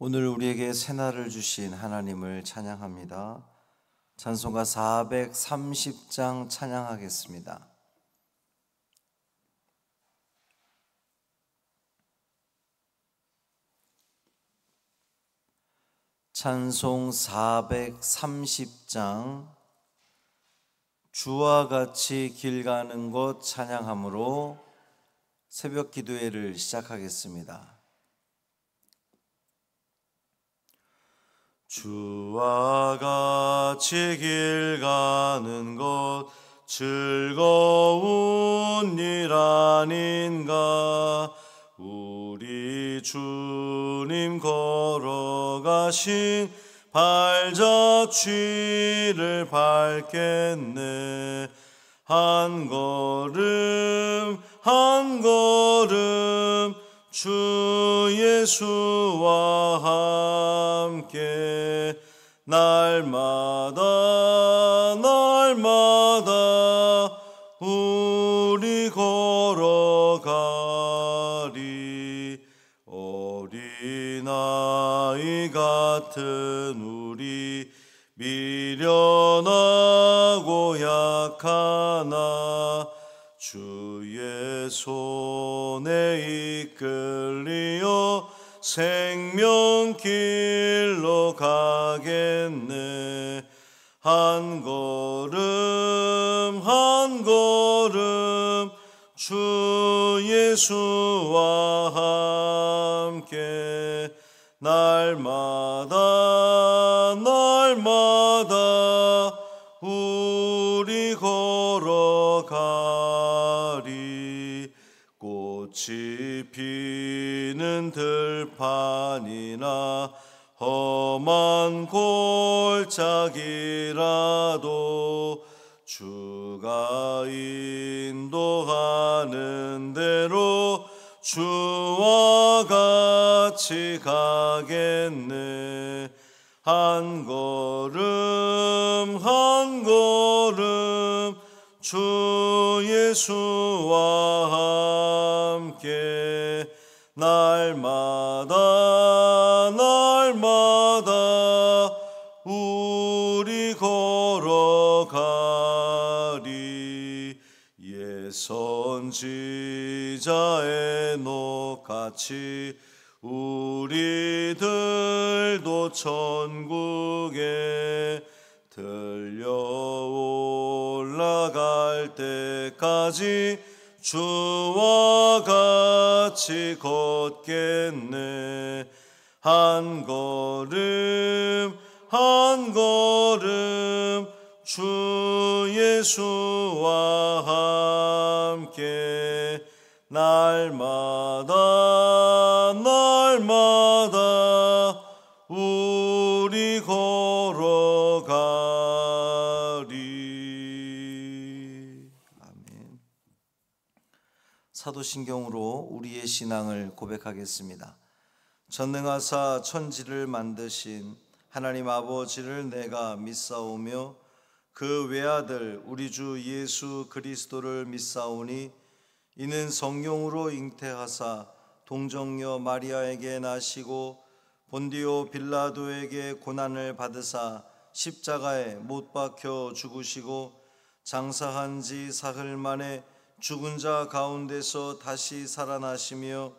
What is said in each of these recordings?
오늘 우리에게 새날을 주신 하나님을 찬양합니다. 찬송가 430장 찬양하겠습니다. 찬송 430장 주와 같이 길 가는 곳 찬양함으로 새벽 기도회를 시작하겠습니다. 주와 같이 길 가는 곳 즐거운 일 아닌가. 우리 주님 걸어가신 발자취를 밟겠네. 한 걸음 한 걸음 주 예수와 함께 날마다 우리 걸어가리. 어린아이 같은 우리 미련하고 약하나 주의 손에 이끌리어 생명길로 가겠네. 한 걸음 한 걸음 주 예수와 함께 날마다 우리 걸어가리. 꽃이 피는 들판이나 험한 골짜기라도 주가 인도하는 대로 주와 같이 가겠네. 한 걸음 한 걸음 주 예수와 함께 날마다 우리 걸어가리. 옛 선지자 에녹같이 우리들도 천국에 들려 올라갈 때까지 주와 같이 걷겠네. 한 걸음 한 걸음 주 예수와 함께 날마다 우리 걸어가리. 아멘. 사도신경으로 우리의 신앙을 고백하겠습니다. 전능하사 천지를 만드신 하나님 아버지를 내가 믿사오며 그 외아들 우리 주 예수 그리스도를 믿사오니 이는 성령으로 잉태하사 동정녀 마리아에게 나시고 본디오 빌라도에게 고난을 받으사 십자가에 못 박혀 죽으시고 장사한 지 사흘 만에 죽은 자 가운데서 다시 살아나시며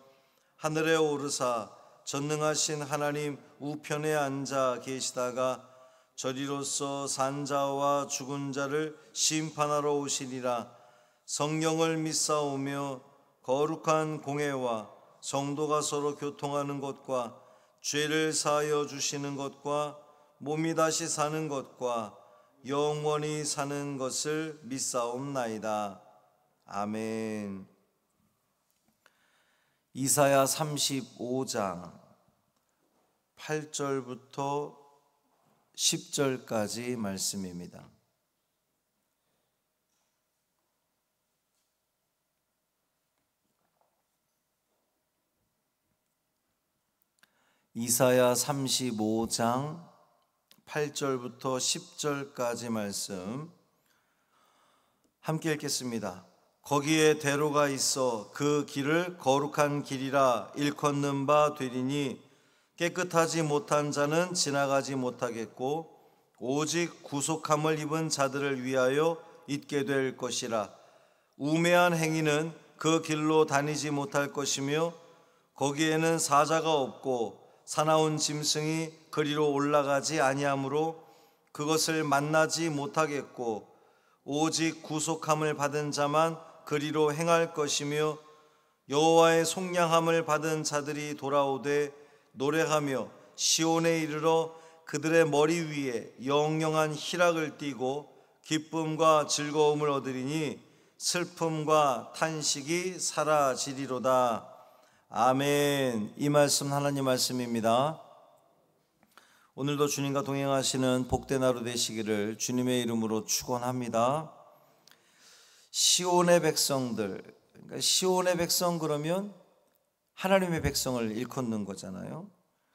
하늘에 오르사 전능하신 하나님 우편에 앉아 계시다가 저리로서 산 자와 죽은 자를 심판하러 오시리라. 성령을 믿사오며 거룩한 공회와 성도가 서로 교통하는 것과 죄를 사하여 주시는 것과 몸이 다시 사는 것과 영원히 사는 것을 믿사옵나이다. 아멘. 이사야 35장 8절부터 10절까지 말씀입니다. 이사야 35장 8절부터 10절까지 말씀 함께 읽겠습니다. 거기에 대로가 있어 그 길을 거룩한 길이라 일컫는 바 되리니 깨끗하지 못한 자는 지나가지 못하겠고 오직 구속함을 입은 자들을 위하여 있게 될 것이라. 우매한 행위는 그 길로 다니지 못할 것이며 거기에는 사자가 없고 사나운 짐승이 그리로 올라가지 아니하므로 그것을 만나지 못하겠고 오직 구속함을 받은 자만 그리로 행할 것이며 여호와의 속량함을 받은 자들이 돌아오되 노래하며 시온에 이르러 그들의 머리 위에 영영한 희락을 띠고 기쁨과 즐거움을 얻으리니 슬픔과 탄식이 사라지리로다. 아멘. 이 말씀 하나님 말씀입니다. 오늘도 주님과 동행하시는 복된 하루 되시기를 주님의 이름으로 축원합니다. 시온의 백성들, 그러니까 시온의 백성 그러면 하나님의 백성을 일컫는 거잖아요.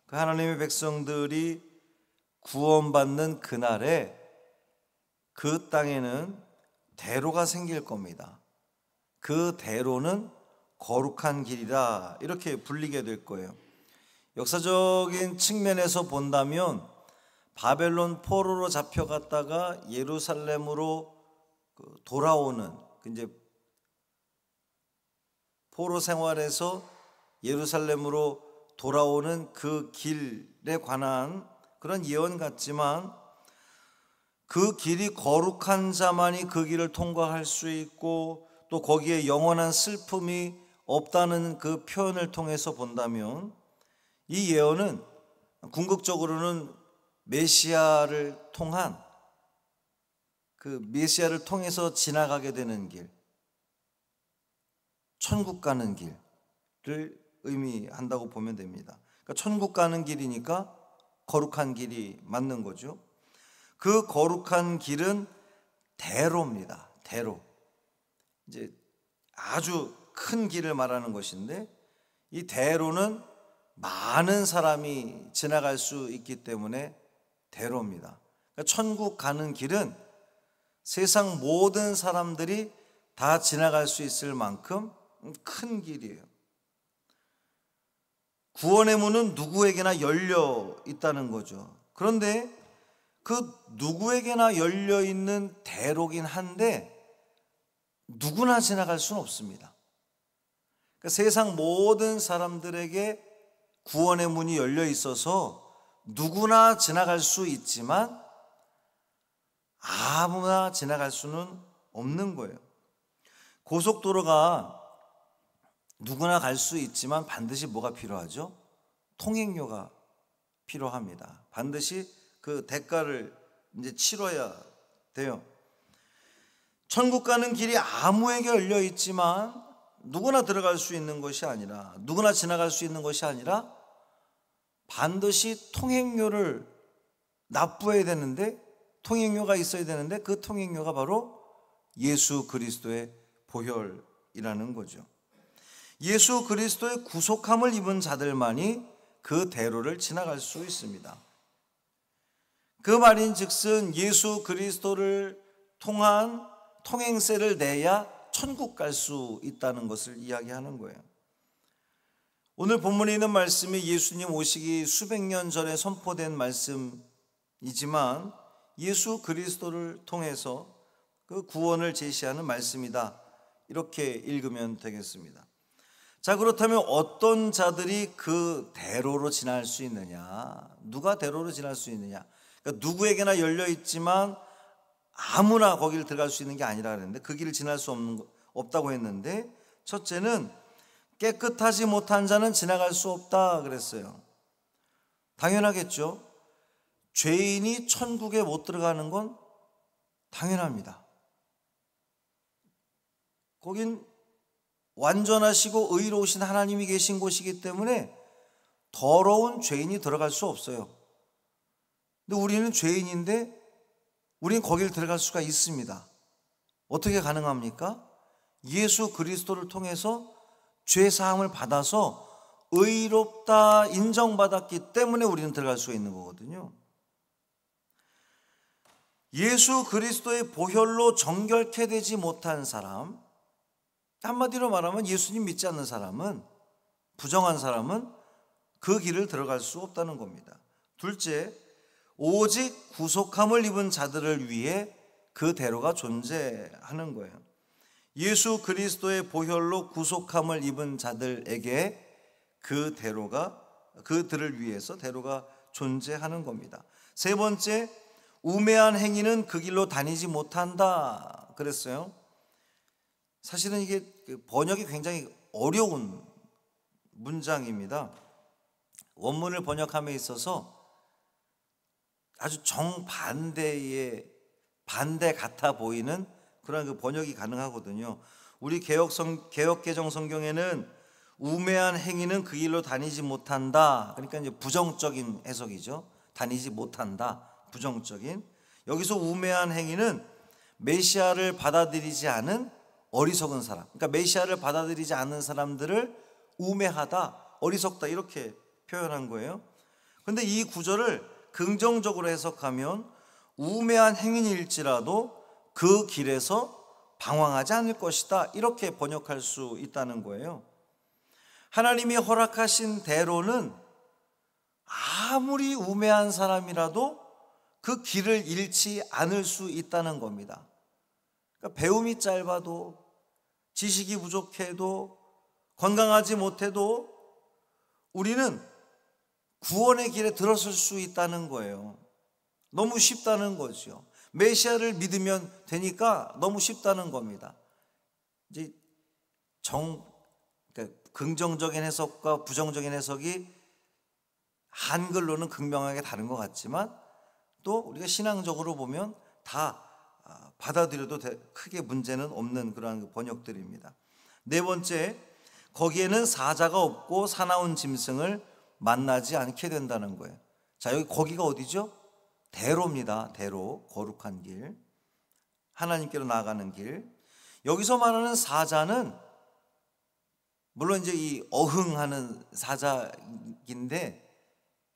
그 하나님의 백성들이 구원받는 그날에 그 땅에는 대로가 생길 겁니다. 그 대로는 거룩한 길이다, 이렇게 불리게 될 거예요. 역사적인 측면에서 본다면 바벨론 포로로 잡혀갔다가 예루살렘으로 돌아오는, 이제 포로 생활에서 예루살렘으로 돌아오는 그 길에 관한 그런 예언 같지만, 그 길이 거룩한 자만이 그 길을 통과할 수 있고 또 거기에 영원한 슬픔이 없다는 그 표현을 통해서 본다면 이 예언은 궁극적으로는 메시아를 통한, 그 메시아를 통해서 지나가게 되는 길, 천국 가는 길을 의미한다고 보면 됩니다. 그러니까 천국 가는 길이니까 거룩한 길이 맞는 거죠. 그 거룩한 길은 대로입니다. 대로. 이제 아주 큰 길을 말하는 것인데, 이 대로는 많은 사람이 지나갈 수 있기 때문에 대로입니다. 그러니까 천국 가는 길은 세상 모든 사람들이 다 지나갈 수 있을 만큼 큰 길이에요. 구원의 문은 누구에게나 열려 있다는 거죠. 그런데 그 누구에게나 열려 있는 대로긴 한데 누구나 지나갈 수는 없습니다. 그러니까 세상 모든 사람들에게 구원의 문이 열려 있어서 누구나 지나갈 수 있지만 아무나 지나갈 수는 없는 거예요. 고속도로가 누구나 갈 수 있지만 반드시 뭐가 필요하죠? 통행료가 필요합니다. 반드시 그 대가를 이제 치러야 돼요. 천국 가는 길이 아무에게 열려 있지만 누구나 들어갈 수 있는 것이 아니라, 누구나 지나갈 수 있는 것이 아니라 반드시 통행료를 납부해야 되는데, 통행료가 있어야 되는데 그 통행료가 바로 예수 그리스도의 보혈이라는 거죠. 예수 그리스도의 구속함을 입은 자들만이 그 대로를 지나갈 수 있습니다. 그 말인즉슨 예수 그리스도를 통한 통행세를 내야 천국 갈 수 있다는 것을 이야기하는 거예요. 오늘 본문에 있는 말씀이 예수님 오시기 수백 년 전에 선포된 말씀이지만 예수 그리스도를 통해서 그 구원을 제시하는 말씀이다, 이렇게 읽으면 되겠습니다. 자, 그렇다면 어떤 자들이 그 대로로 지날 수 있느냐? 누가 대로로 지날 수 있느냐? 그러니까 누구에게나 열려 있지만 아무나 거기를 들어갈 수 있는 게 아니라 그랬는데, 그 길을 지날 수 없다고 했는데, 첫째는 깨끗하지 못한 자는 지나갈 수 없다 그랬어요. 당연하겠죠. 죄인이 천국에 못 들어가는 건 당연합니다. 거긴 완전하시고 의로우신 하나님이 계신 곳이기 때문에 더러운 죄인이 들어갈 수 없어요. 근데 우리는 죄인인데 우리는 거기를 들어갈 수가 있습니다. 어떻게 가능합니까? 예수 그리스도를 통해서 죄 사함을 받아서 의롭다 인정받았기 때문에 우리는 들어갈 수 있는 거거든요. 예수 그리스도의 보혈로 정결케 되지 못한 사람, 한마디로 말하면 예수님 믿지 않는 사람은, 부정한 사람은 그 길을 들어갈 수 없다는 겁니다. 둘째, 오직 구속함을 입은 자들을 위해 그 대로가 존재하는 거예요. 예수 그리스도의 보혈로 구속함을 입은 자들에게 그 대로가, 그들을 위해서 대로가 존재하는 겁니다. 세 번째, 우매한 행위는 그 길로 다니지 못한다 그랬어요. 사실은 이게 번역이 굉장히 어려운 문장입니다. 원문을 번역함에 있어서 아주 정반대의 반대 같아 보이는 그런 그 번역이 가능하거든요. 우리 개역개정 성경에는 우매한 행위는 그 길로 다니지 못한다. 그러니까 이제 부정적인 해석이죠. 다니지 못한다. 부정적인. 여기서 우매한 행위는 메시아를 받아들이지 않은 어리석은 사람. 그러니까 메시아를 받아들이지 않는 사람들을 우매하다, 어리석다 이렇게 표현한 거예요. 그런데 이 구절을 긍정적으로 해석하면 우매한 행위일지라도 그 길에서 방황하지 않을 것이다 이렇게 번역할 수 있다는 거예요. 하나님이 허락하신 대로는 아무리 우매한 사람이라도 그 길을 잃지 않을 수 있다는 겁니다. 그러니까 배움이 짧아도, 지식이 부족해도, 건강하지 못해도 우리는 구원의 길에 들어설 수 있다는 거예요. 너무 쉽다는 거죠. 메시아를 믿으면 되니까 너무 쉽다는 겁니다. 이제 그러니까 긍정적인 해석과 부정적인 해석이 한글로는 극명하게 다른 것 같지만 또 우리가 신앙적으로 보면 다 받아들여도 크게 문제는 없는 그러한 번역들입니다. 네 번째, 거기에는 사자가 없고 사나운 짐승을 만나지 않게 된다는 거예요. 자, 여기 거기가 어디죠? 대로입니다. 대로, 거룩한 길, 하나님께로 나아가는 길. 여기서 말하는 사자는 물론 이제 이 어흥하는 사자인데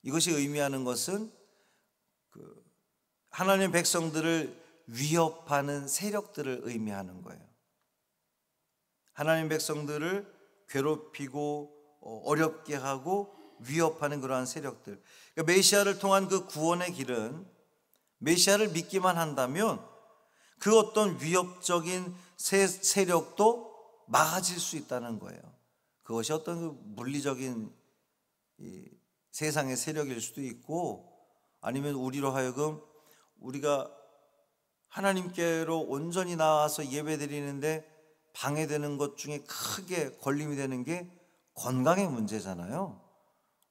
이것이 의미하는 것은 하나님의 백성들을 위협하는 세력들을 의미하는 거예요. 하나님의 백성들을 괴롭히고 어렵게 하고 위협하는 그러한 세력들. 그러니까 메시아를 통한 그 구원의 길은 메시아를 믿기만 한다면 그 어떤 위협적인 세력도 막아질 수 있다는 거예요. 그것이 어떤 그 물리적인 세상의 세력일 수도 있고 아니면 우리로 하여금 우리가 하나님께로 온전히 나와서 예배드리는데 방해되는 것 중에 크게 걸림이 되는 게 건강의 문제잖아요.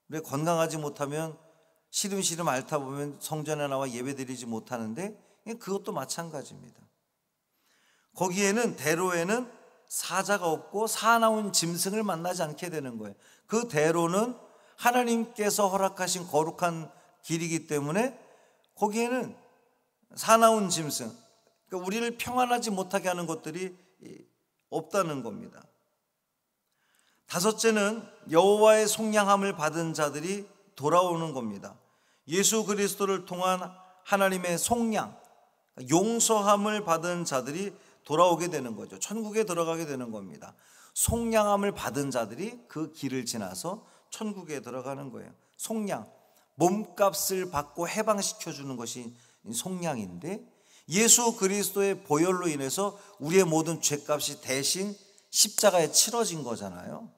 우리가 건강하지 못하면 시름시름 앓다 보면 성전에 나와 예배드리지 못하는데 그것도 마찬가지입니다. 거기에는 대로에는 사자가 없고 사나운 짐승을 만나지 않게 되는 거예요. 그 대로는 하나님께서 허락하신 거룩한 길이기 때문에 거기에는 사나운 짐승, 그러니까 우리를 평안하지 못하게 하는 것들이 없다는 겁니다. 다섯째는 여호와의 속량함을 받은 자들이 돌아오는 겁니다. 예수 그리스도를 통한 하나님의 속량, 용서함을 받은 자들이 돌아오게 되는 거죠. 천국에 들어가게 되는 겁니다. 속량함을 받은 자들이 그 길을 지나서 천국에 들어가는 거예요. 속량, 몸값을 받고 해방시켜 주는 것이 속량인데 예수 그리스도의 보혈로 인해서 우리의 모든 죄값이 대신 십자가에 치러진 거잖아요.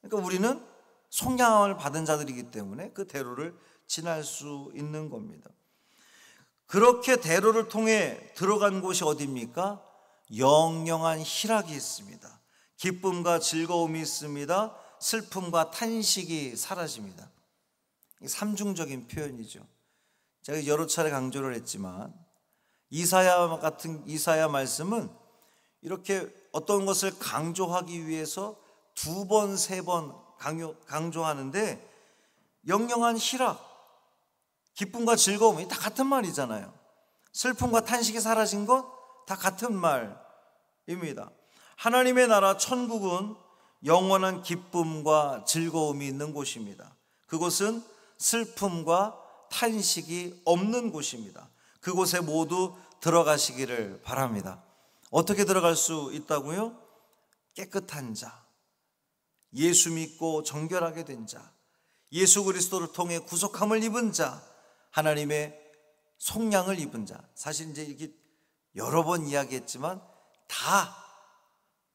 그러니까 우리는 속량함을 받은 자들이기 때문에 그 대로를 지날 수 있는 겁니다. 그렇게 대로를 통해 들어간 곳이 어디입니까? 영영한 희락이 있습니다. 기쁨과 즐거움이 있습니다. 슬픔과 탄식이 사라집니다. 삼중적인 표현이죠. 제가 여러 차례 강조를 했지만 이사야 말씀은 이렇게 어떤 것을 강조하기 위해서 두 번, 세 번 강조하는데 영영한 희락, 기쁨과 즐거움이 다 같은 말이잖아요. 슬픔과 탄식이 사라진 것 다 같은 말입니다. 하나님의 나라 천국은 영원한 기쁨과 즐거움이 있는 곳입니다. 그곳은 슬픔과 탄식이 없는 곳입니다. 그곳에 모두 들어가시기를 바랍니다. 어떻게 들어갈 수 있다고요? 깨끗한 자, 예수 믿고 정결하게 된 자, 예수 그리스도를 통해 구속함을 입은 자, 하나님의 속량을 입은 자. 사실 이제 이렇게 여러 번 이야기했지만 다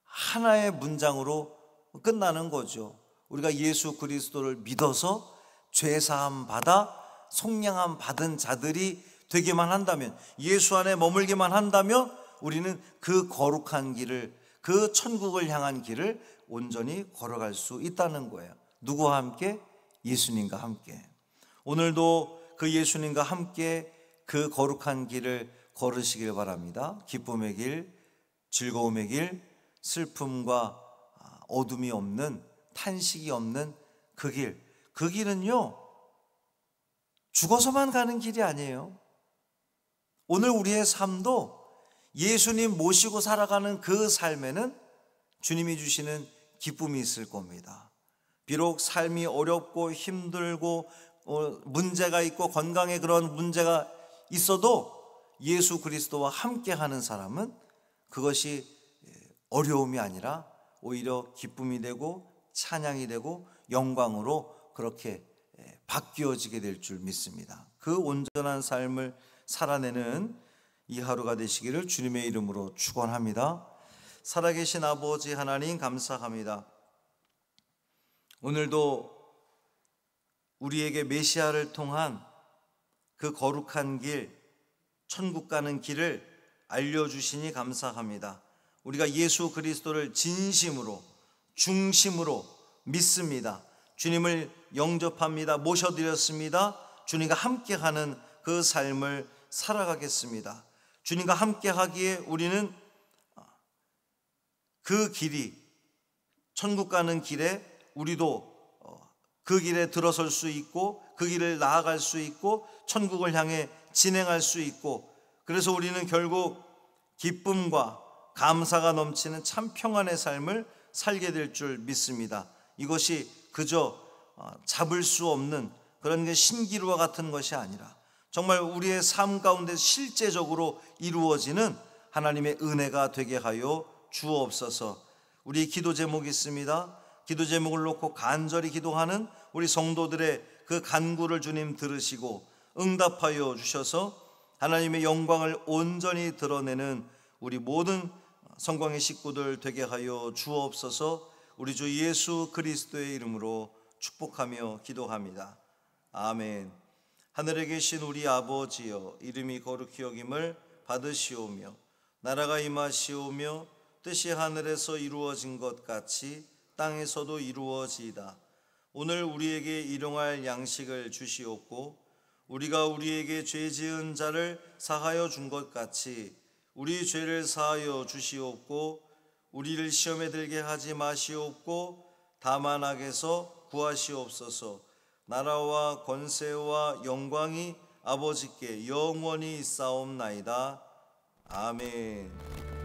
하나의 문장으로 끝나는 거죠. 우리가 예수 그리스도를 믿어서 죄사함 받아 속량함 받은 자들이 되기만 한다면, 예수 안에 머물기만 한다면 우리는 그 거룩한 길을, 그 천국을 향한 길을 온전히 걸어갈 수 있다는 거예요. 누구와 함께? 예수님과 함께. 오늘도 그 예수님과 함께 그 거룩한 길을 걸으시길 바랍니다. 기쁨의 길, 즐거움의 길, 슬픔과 어둠이 없는, 탄식이 없는 그 길. 그 길은요, 죽어서만 가는 길이 아니에요. 오늘 우리의 삶도 예수님 모시고 살아가는 그 삶에는 주님이 주시는 기쁨이 있을 겁니다. 비록 삶이 어렵고 힘들고 문제가 있고 건강에 그런 문제가 있어도 예수 그리스도와 함께하는 사람은 그것이 어려움이 아니라 오히려 기쁨이 되고 찬양이 되고 영광으로 그렇게 바뀌어지게 될 줄 믿습니다. 그 온전한 삶을 살아내는 이 하루가 되시기를 주님의 이름으로 축원합니다. 살아계신 아버지 하나님, 감사합니다. 오늘도 우리에게 메시아를 통한 그 거룩한 길, 천국 가는 길을 알려주시니 감사합니다. 우리가 예수 그리스도를 진심으로, 중심으로 믿습니다. 주님을 영접합니다. 모셔드렸습니다. 주님과 함께하는 그 삶을 살아가겠습니다. 주님과 함께하기에 우리는 그 길이, 천국 가는 길에 우리도 그 길에 들어설 수 있고 그 길을 나아갈 수 있고 천국을 향해 진행할 수 있고, 그래서 우리는 결국 기쁨과 감사가 넘치는 참 평안의 삶을 살게 될 줄 믿습니다. 이것이 그저 잡을 수 없는 그런 게 신기루와 같은 것이 아니라 정말 우리의 삶 가운데 실제적으로 이루어지는 하나님의 은혜가 되게 하여 주옵소서. 우리 기도 제목이 있습니다. 기도 제목을 놓고 간절히 기도하는 우리 성도들의 그 간구를 주님 들으시고 응답하여 주셔서 하나님의 영광을 온전히 드러내는 우리 모든 성광의 식구들 되게 하여 주옵소서. 우리 주 예수 그리스도의 이름으로 축복하며 기도합니다. 아멘. 하늘에 계신 우리 아버지여, 이름이 거룩히 여김을 받으시오며 나라가 임하시오며 뜻이 하늘에서 이루어진 것 같이 땅에서도 이루어지이다. 오늘 우리에게 일용할 양식을 주시옵고 우리가 우리에게 죄 지은 자를 사하여 준 것 같이 우리 죄를 사하여 주시옵고 우리를 시험에 들게 하지 마시옵고 다만 악에서 구하시옵소서. 나라와 권세와 영광이 아버지께 영원히 있사옵나이다. 아멘.